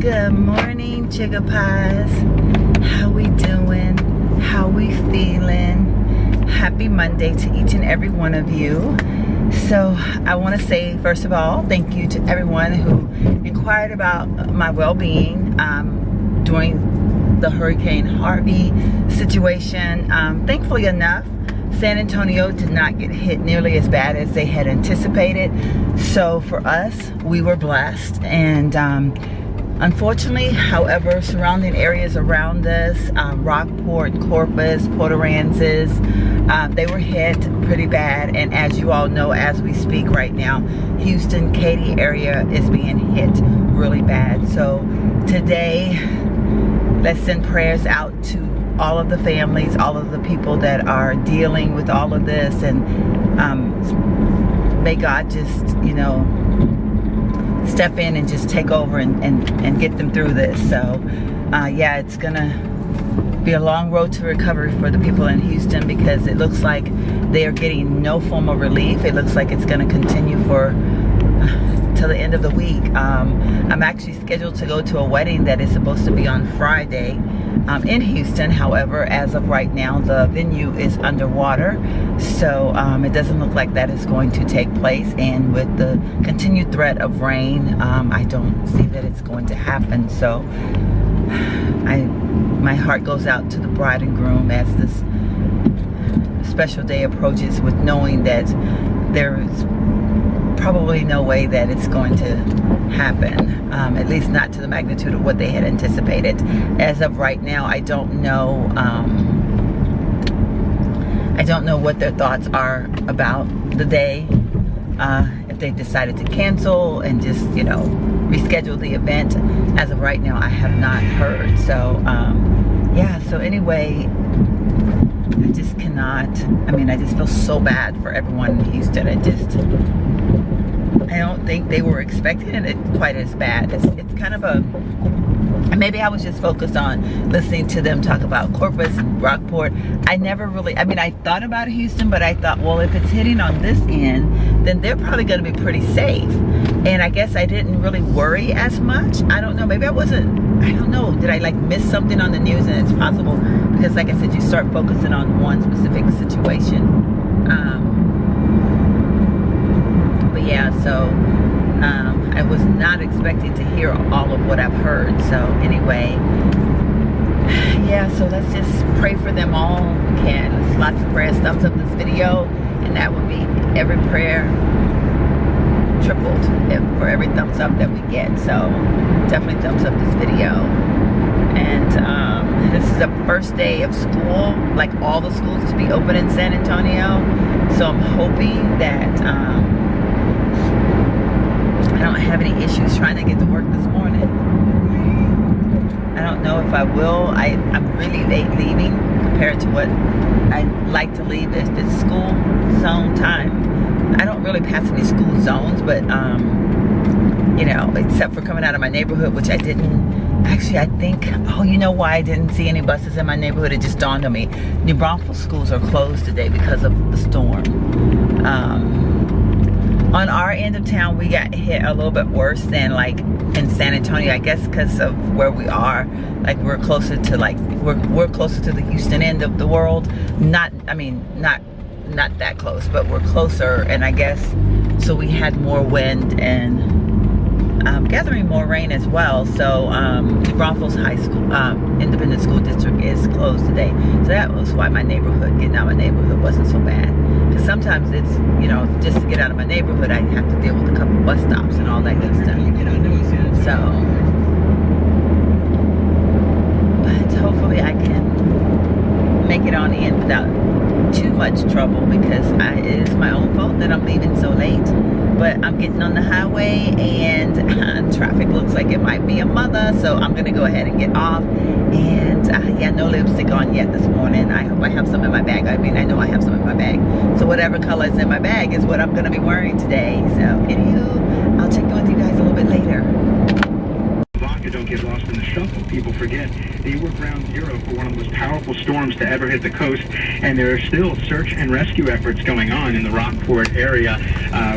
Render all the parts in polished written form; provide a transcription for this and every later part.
Good morning, Chicka Pies. How we doing? How we feeling? Happy Monday to each and every one of you. So I want to say, first of all, thank you to everyone who inquired about my well-being during the Hurricane Harvey situation. Thankfully enough, San Antonio did not get hit nearly as bad as they had anticipated. So for us, we were blessed. And unfortunately, however, surrounding areas around us, Rockport, Corpus, Port Aransas, they were hit pretty bad. And as you all know, as we speak right now, Houston, Katy area is being hit really bad. So today, let's send prayers out to all of the families, all of the people that are dealing with all of this, and may God just, you know, step in and just take over and get them through this. So yeah, it's gonna be a long road to recovery for the people in Houston, because it looks like they are getting no form of relief. It looks like it's gonna continue for till the end of the week. I'm actually scheduled to go to a wedding that is supposed to be on Friday in Houston. However, as of right now, the venue is underwater, so it doesn't look like that is going to take place. And with the continued threat of rain, I don't see that it's going to happen. So my heart goes out to the bride and groom as this special day approaches, with knowing that there is probably no way that it's going to happen, at least not to the magnitude of what they had anticipated. As of right now, I don't know what their thoughts are about the day, if they've decided to cancel and just, you know, reschedule the event. As of right now, I have not heard. So yeah, so anyway, I just cannot, I mean, I just feel so bad for everyone in Houston. I don't think they were expecting it quite as bad. It's kind of a, maybe I was just focused on listening to them talk about Corpus and Rockport. I never really, I mean, I thought about Houston, but I thought, well, if it's hitting on this end, then they're probably going to be pretty safe. And I guess I didn't really worry as much. I don't know, maybe I don't know, did I like miss something on the news? And it's possible, because like I said, you start focusing on one specific situation. But yeah, so I was not expecting to hear all of what I've heard. So anyway, yeah, so let's just pray for them all. We can. Let's lots of prayers. Thumbs up this video, and that would be every prayer tripled for every thumbs up that we get. So definitely thumbs up this video. And this is the first day of school, like all the schools to be open in San Antonio. So I'm hoping that I don't have any issues trying to get to work this morning. I don't know if I will. I'm really late leaving compared to what I like to leave if it's school zone time. I don't really pass any school zones, but you know, except for coming out of my neighborhood, which I didn't. Actually, I think, oh, you know why I didn't see any buses in my neighborhood? It just dawned on me. New Braunfels schools are closed today because of the storm. On our end of town, we got hit a little bit worse than like in San Antonio, I guess, because of where we are. Like we're closer to we're closer to the Houston end of the world. Not that close, but we're closer. And I guess so we had more wind and gathering more rain as well. So New Braunfels High School Independent School District is closed today. So that was why getting out of my neighborhood wasn't so bad. Because sometimes it's, you know, just to get out of my neighborhood, I have to deal with a couple bus stops and all that good stuff. So, but hopefully I can make it on in without too much trouble, because it is my own fault that I'm leaving so late. But I'm getting on the highway and traffic looks like it might be a mother, so I'm gonna go ahead and get off. And yeah, no lipstick on yet this morning. I hope I have some in my bag. I mean, I know I have some in my bag. So whatever color is in my bag is what I'm gonna be wearing today. So anywho, I'll check in with you guys a little bit later. America don't get lost in the shuffle. People forget they were ground zero for one of the most powerful storms to ever hit the coast, and there are still search and rescue efforts going on in the Rockport area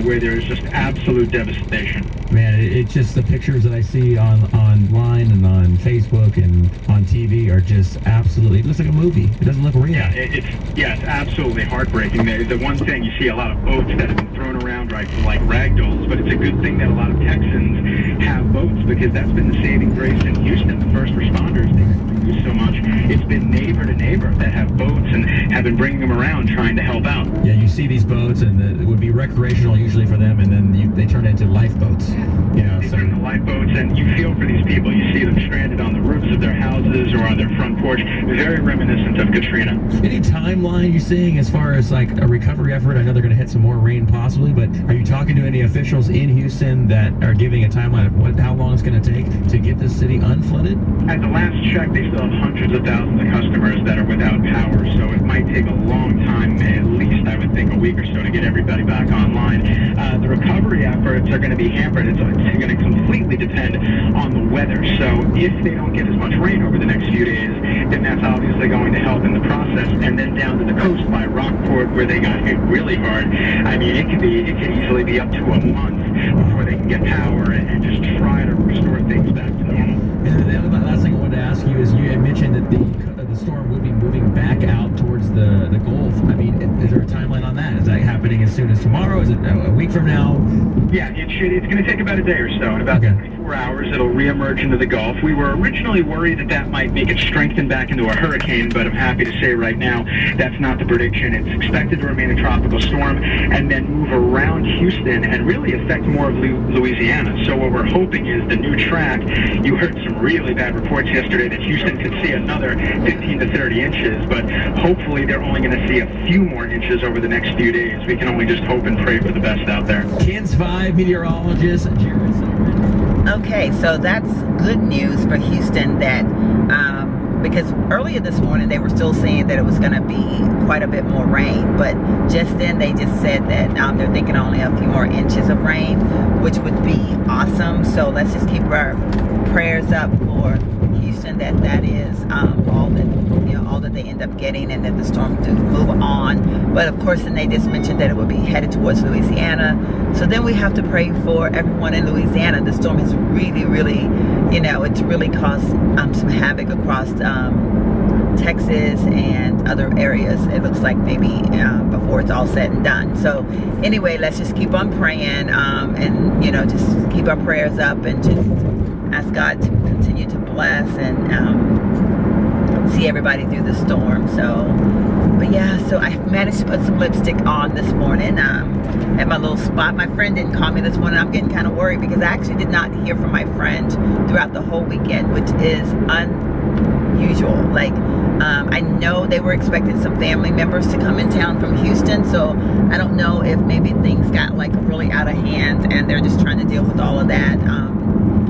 where there is just absolute devastation. Man, it's just the pictures that I see online and on Facebook and on TV are just absolutely, it looks like a movie. It doesn't look real. Yeah, it's absolutely heartbreaking. The one thing, you see a lot of boats that have been thrown around like ragdolls, but it's a good thing that a lot of Texans have boats, because that's been the saving grace in Houston. The first responders, they do so much. It's been neighbor to neighbor that have boats and have been bringing them around trying to help out. Yeah, you see these boats, and it would be recreational usually for them, and then they turn into lifeboats. You know, they turn into lifeboats, and you feel for these people. You see them stranded on the roofs of their houses or on their front porch. Very reminiscent of Katrina. Any timeline you're seeing as far as like a recovery effort? I know they're going to hit some more rain possibly, but are you talking to any officials in Houston that are giving a timeline of how long it's going to take to get this city unflooded? At the last check, they still have hundreds of thousands of customers that are without power, so it might take a long time, at least I would think a week or so, to get everybody back online. The recovery efforts are going to be hampered. It's going to completely depend on the weather, so if they don't get as much rain over the next few days, then that's obviously going to help in the process. And then down to the coast by Rockport, where they got hit really hard, I mean, it can easily be up to a month before they can get power and just try to restore things back to normal. And the other last thing I wanted to ask you is, you had mentioned that the storm would be moving back out towards the Gulf. I mean, is there a timeline on that? Is that happening as soon as tomorrow? Is it a week from now? Yeah, it's going to take about a day or so. In about 24 hours, it'll reemerge into the Gulf. We were originally worried that might make it strengthen back into a hurricane, but I'm happy to say right now that's not the prediction. It's expected to remain a tropical storm and then move around Houston and really affect more of Louisiana. So what we're hoping is the new track. You heard some really bad reports yesterday that Houston could see another 15 to 30 inches, but hopefully they're only going to see a few more inches over the next few days. We can only just hope and pray for the best out there. KENS 5 meteorologist Jared Silverman. Okay, so that's good news for Houston, that because earlier this morning they were still saying that it was going to be quite a bit more rain, but just then they just said that they're thinking only a few more inches of rain, which would be awesome. So let's just keep our prayers up for Houston, that is all that they end up getting, and that the storm do move on. But of course, then they just mentioned that it would be headed towards Louisiana. So then we have to pray for everyone in Louisiana. The storm has really, it's really caused some havoc across Texas and other areas. It looks like maybe before it's all said and done. So anyway, let's just keep on praying, and just keep our prayers up, and just ask God to continue to bless and see everybody through the storm. So, but yeah, so I managed to put some lipstick on this morning at my little spot. My friend didn't call me this morning. I'm getting kind of worried because I actually did not hear from my friend throughout the whole weekend, which is unusual. Like, I know they were expecting some family members to come in town from Houston, so I don't know if maybe things got like really out of hand and they're just trying to deal with all of that.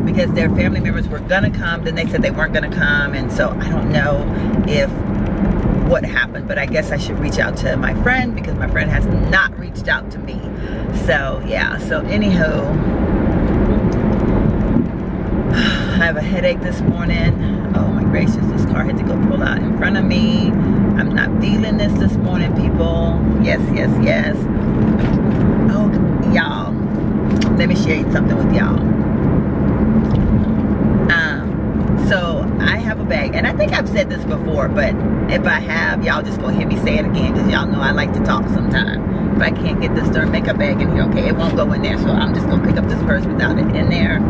Because their family members were gonna come, then they said they weren't gonna come, and so I don't know if what happened, but I guess I should reach out to my friend, because my friend has not reached out to me. So yeah, so anywho, I have a headache this morning. Oh my gracious, this car had to go pull out in front of me. I'm not feeling this morning, people. Yes. Oh, y'all, let me share something with y'all. So I have a bag, and I think I've said this before, but if I have, y'all just gonna hear me say it again, because y'all know I like to talk sometimes. If I can't get this darn makeup bag in here, okay, it won't go in there, so I'm just gonna pick up this purse without it in there.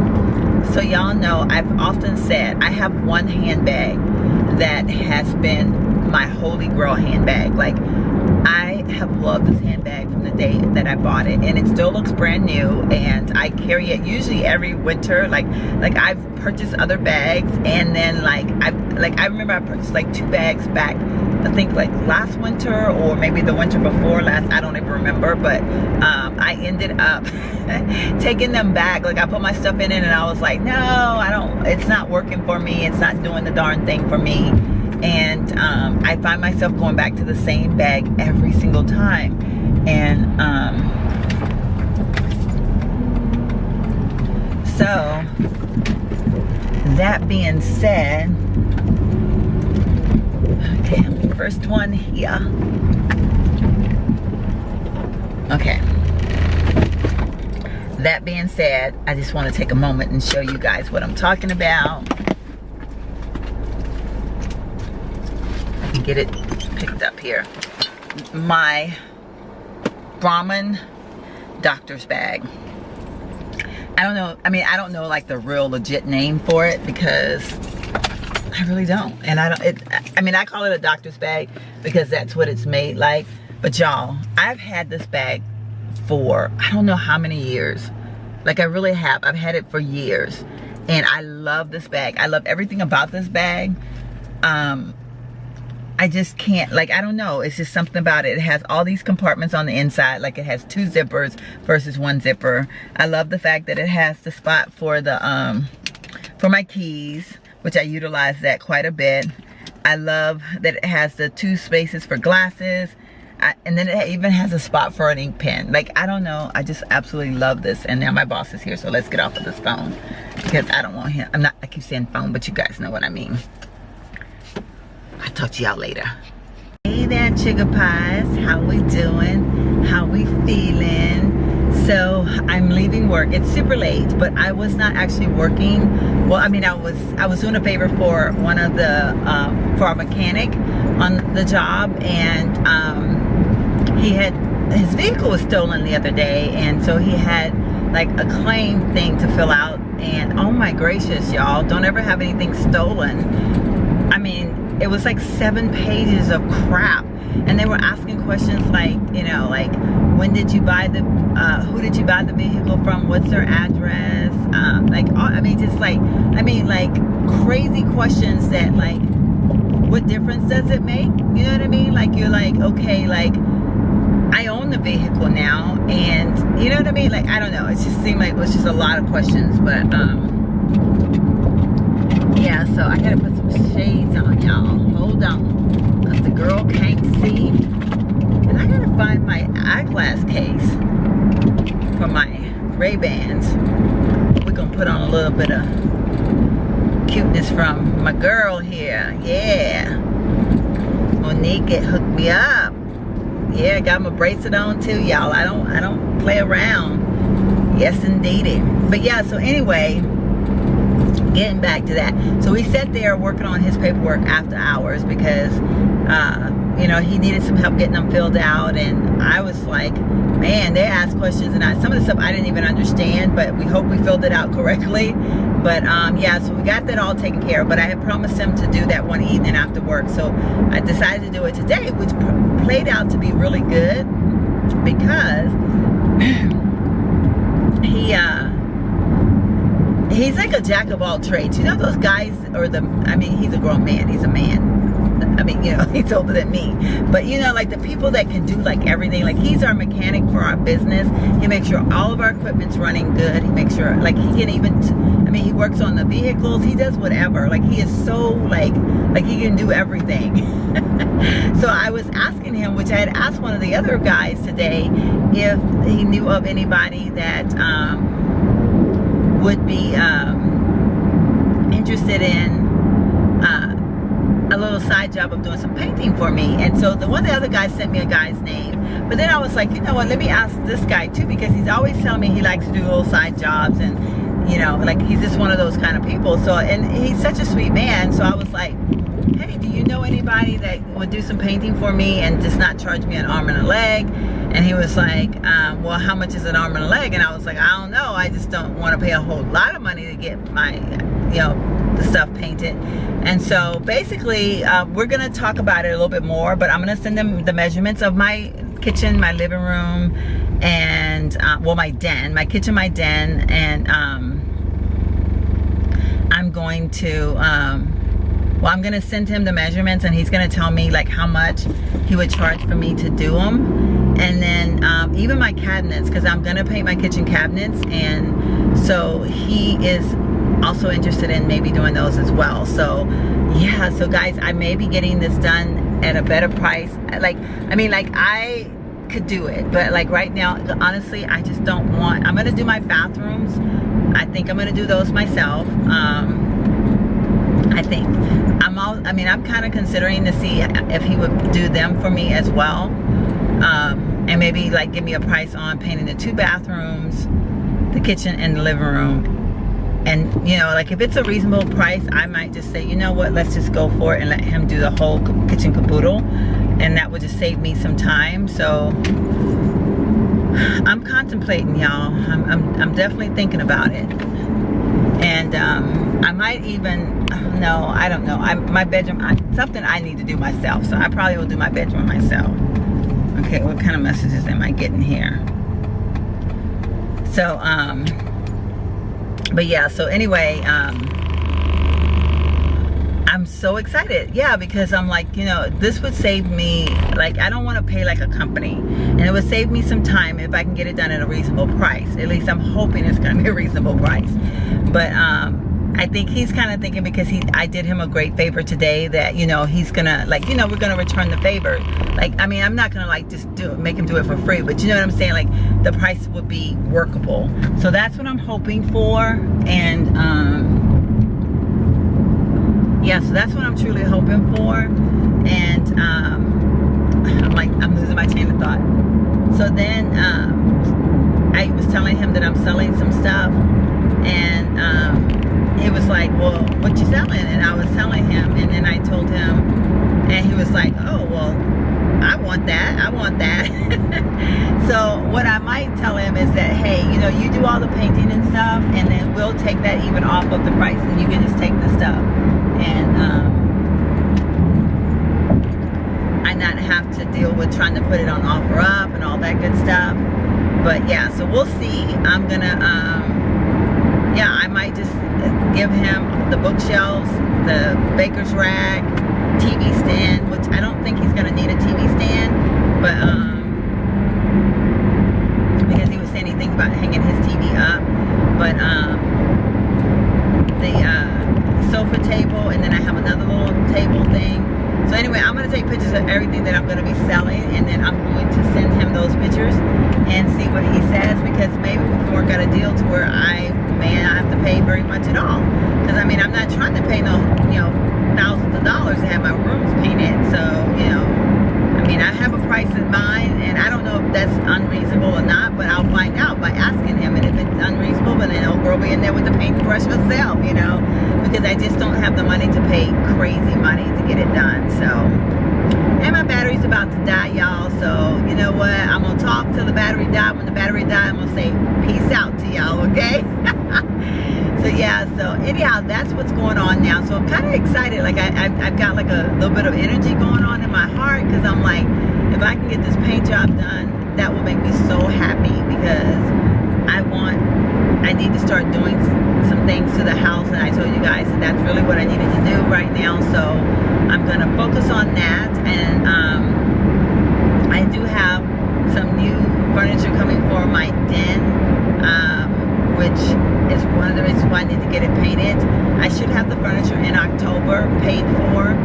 So y'all know I've often said I have one handbag that has been my holy grail handbag. Like, I have loved this handbag from the day that I bought it, and it still looks brand new, and I carry it usually every winter. Like I've purchased other bags, and then I remember I purchased like 2 bags back, I think like last winter or maybe the winter before last, I don't even remember, but I ended up taking them back. Like, I put my stuff in it and I was like, no, it's not working for me, it's not doing the darn thing for me. And I find myself going back to the same bag every single time. And so that being said, okay, first one here. Okay. That being said, I just want to take a moment and show you guys what I'm talking about. I can get it picked up here. My Brahmin doctor's bag. I don't know, I mean, I don't know like the real legit name for it because I really don't. And I mean, I call it a doctor's bag because that's what it's made like. But y'all, I've had this bag for I don't know how many years. Like I really have. I've had it for years. And I love this bag. I love everything about this bag. I just can't, like, I don't know. It's just something about it. It has all these compartments on the inside. Like it has 2 zippers versus 1 zipper. I love the fact that it has the spot for the, for my keys, which I utilize that quite a bit. I love that it has the 2 spaces for glasses. And then it even has a spot for an ink pen. Like, I don't know. I just absolutely love this. And now my boss is here, so let's get off of this phone. Because I don't want him, I keep saying phone, but you guys know what I mean. I'll talk to y'all later. Hey there, sugar pies. How we doing? How we feeling? So I'm leaving work. It's super late, but I was not actually working. Well, I mean, I was doing a favor for one of the for a mechanic on the job, and his vehicle was stolen the other day, and so he had like a claim thing to fill out. And oh my gracious, y'all, don't ever have anything stolen. I mean, it was like 7 pages of crap, and they were asking questions like, you know, like, when did you buy the who did you buy the vehicle from, what's their address, like, I mean, just like, I mean, like crazy questions that, like, what difference does it make? You know what I mean? Like, you're like, okay, like, I own the vehicle now, and you know what I mean? Like, I don't know, it just seemed like it was just a lot of questions. But yeah, so I gotta put some shades on, y'all. Hold on, because the girl can't see. And I gotta find my eyeglass case for my Ray-Bans. We're gonna put on a little bit of cuteness from my girl here. Yeah, Monique hooked me up. Yeah, I got my bracelet on too, y'all. I don't play around. Yes, indeedy. But yeah, so anyway, getting back to that. So we sat there working on his paperwork after hours because, you know, he needed some help getting them filled out. And I was like, man, they asked questions, and some of the stuff I didn't even understand, but we hope we filled it out correctly. But yeah, so we got that all taken care of. But I had promised him to do that one evening after work. So I decided to do it today, which played out to be really good because he's like a jack of all trades. You know those guys, I mean, he's a grown man. He's a man. I mean, you know, he's older than me. But, you know, like the people that can do like everything. Like, he's our mechanic for our business. He makes sure all of our equipment's running good. He makes sure, like, he can even, I mean, he works on the vehicles. He does whatever. Like, he is so, like he can do everything. So I was asking him, which I had asked one of the other guys today, if he knew of anybody that would be interested in a little side job of doing some painting for me. And so the other guy sent me a guy's name, but then I was like, you know what, let me ask this guy too, because he's always telling me he likes to do little side jobs, and you know, like, he's just one of those kind of people. So, and he's such a sweet man. So I was like, hey, do you know anybody that would do some painting for me and just not charge me an arm and a leg? And he was like, well, how much is an arm and a leg? And I was like, I don't know. I just don't want to pay a whole lot of money to get my, you know, the stuff painted. And so basically, we're going to talk about it a little bit more, but I'm going to send them the measurements of my kitchen, my living room, and, well, my den, my kitchen, my den, and I'm going to, well, I'm going to send him the measurements, and he's going to tell me like how much he would charge for me to do them. And then even my cabinets, because I'm going to paint my kitchen cabinets, and so he is also interested in maybe doing those as well. So yeah, so guys, I may be getting this done at a better price. Like, I mean, like, I could do it, but like right now, honestly, I just don't want. I'm going to do my bathrooms. I think I'm going to do those myself. I mean, I'm kind of considering to see if he would do them for me as well. And maybe like give me a price on painting the 2 bathrooms, the kitchen and the living room. And you know, like if it's a reasonable price, I might just say, you know what, let's just go for it and let him do the whole kitchen caboodle, and that would just save me some time. So I'm contemplating, y'all. I'm definitely thinking about it. And I might even, no, I don't know. My bedroom, something I need to do myself. So I probably will do my bedroom myself. Okay, what kind of messages am I getting here? So, but yeah, so anyway, I'm so excited. Yeah, because I'm like, you know, this would save me, like, I don't want to pay like a company. And it would save me some time if I can get it done at a reasonable price. At least I'm hoping it's going to be a reasonable price. But I think he's kind of thinking, because I did him a great favor today, that, you know, he's gonna, like, you know, we're gonna return the favor. Like, I mean, I'm not gonna like just make him do it for free, but you know what I'm saying? Like, the price would be workable. So that's what I'm hoping for. And yeah, so that's what I'm truly hoping for. And I'm losing my chain of thought. So then I was telling him that I'm selling some stuff, and he was like, well, what you selling? And I was telling him, and then I told him, and he was like, oh, well, I want that. So what I might tell him is that, hey, you know, you do all the painting and stuff, and then we'll take that even off of the price, and you can just take the stuff. And I not have to deal with trying to put it on OfferUp and all that good stuff. But yeah, so we'll see. I'm gonna yeah, I might just give him the bookshelves, the baker's rack, TV stand, which I don't think he's gonna need a TV stand, but because he was saying anything about hanging his TV up. But the sofa table, and then I have another little table thing. So anyway, I'm going to take pictures of everything that I'm going to be selling, and then I'm going to send him those pictures and see what he says, because maybe we can work out a deal to where I may not have to pay very much at all. Because I mean, I'm not trying to pay no, you know, thousands of dollars to have my rooms painted. So, you know, I mean, I have a price in mind, and I don't know if that's unreasonable or not, but I'll find out by asking him. And if it's unreasonable, then old girl be in there with the paintbrush herself, you know, because I just don't have the money to pay crazy money to get it done. So, and my battery's about to die, y'all. So, you know what? I'm going to talk till the battery dies. When the battery dies, I'm going to say peace out to y'all, okay? So, yeah. So, anyhow, that's what's going on now. So, I'm kind of excited. Like, I've got like a little bit of energy going on in my heart, because I'm like, if I can get this paint job done, that will make me so happy, because I need to start doing some things to the house, and I told you guys that that's really what I needed to do right now. So I'm going to focus on that, and I do have some new furniture coming for my den, which is one of the reasons why I need to get it painted. I should have the furniture in October paid for.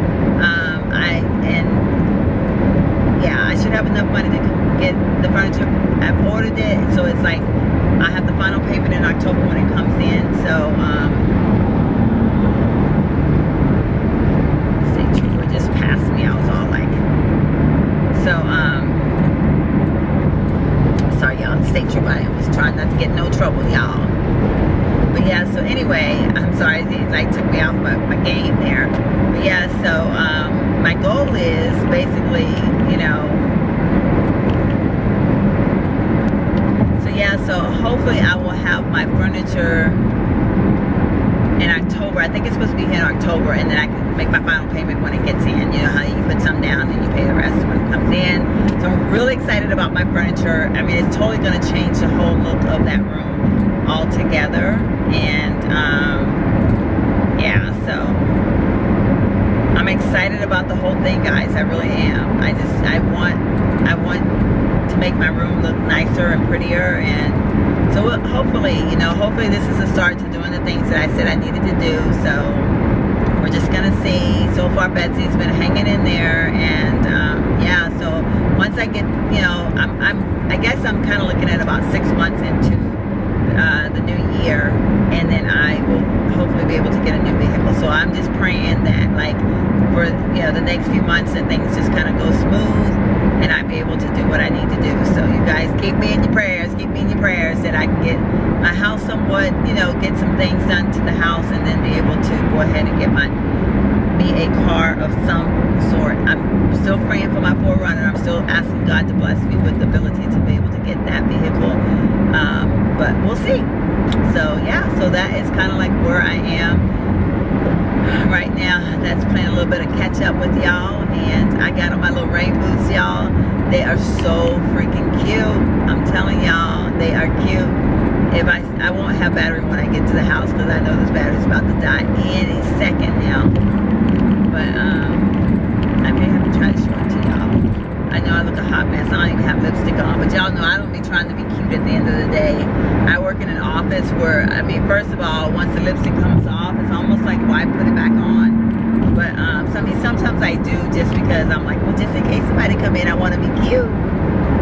I should have enough money to get the furniture. I've ordered it, so it's like I have the final payment in October when it comes in. So state trooper just passed me. I was all like, so sorry y'all, state trooper. I was trying not to get no trouble, y'all. But yeah, so anyway, I'm sorry, he like took me off my game there. But yeah, so my goal is basically, you know, so yeah, so hopefully I will have my furniture in October. I think it's supposed to be here in October, and then I can make my final payment when it gets in. You know how you put some down and you pay the rest when it comes in. So I'm really excited about my furniture. I mean, it's totally going to change the whole look of that room altogether. And yeah, so I'm excited about the whole thing, guys. I really am. I want to make my room look nicer and prettier, and so hopefully, you know, hopefully this is a start to doing the things that I said I needed to do. So we're just gonna see. So far, Betsy's been hanging in there, and yeah. So once I get, you know, I guess I'm kind of looking at about 6 months into the new year, and then I will hopefully be able to get a new vehicle. So I'm just praying that, like, for, you know, the next few months, that things just kind of go smooth and I be able to do what I need to do. So you guys keep me in your prayers, that I can get my house somewhat, you know, get some things done to the house, and then be able to go ahead and get me a car of some sort. I'm still praying for my 4Runner. I'm still asking God to bless me with the ability to be able to get that vehicle. But we'll see. So yeah, so that is kind of like where I am right now. That's playing a little bit of catch up with y'all. And I got on my little rain boots, y'all. They are so freaking cute. I'm telling y'all, they are cute. If I won't have battery when I get to the house, because I know this battery's about to die any second now. But I may have to try to show it to y'all. I know I look a hot mess. I don't even have lipstick on, but y'all know I don't be trying to be cute at the end of the day. I work in an office where, I mean, first of all, once the lipstick comes off, it's almost like, why put it back on? But sometimes I do, just because I'm like, well, just in case somebody come in, I want to be cute.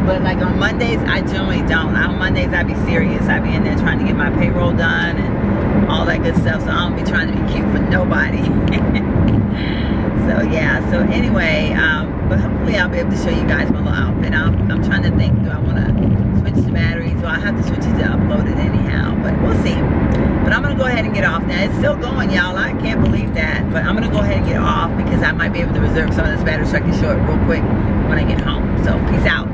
But like on Mondays, I generally don't. On Mondays, I be serious. I be in there trying to get my payroll done and all that good stuff. So I don't be trying to be cute for nobody. So yeah, so anyway, but hopefully I'll be able to show you guys my little outfit. I'm trying to think, do I want to switch the batteries? Well, I have to switch it to upload it anyhow, but we'll see. But I'm going to go ahead and get off now. It's still going, y'all. I can't believe that. But I'm going to go ahead and get off because I might be able to reserve some of this battery so I can show it real quick when I get home. So peace out.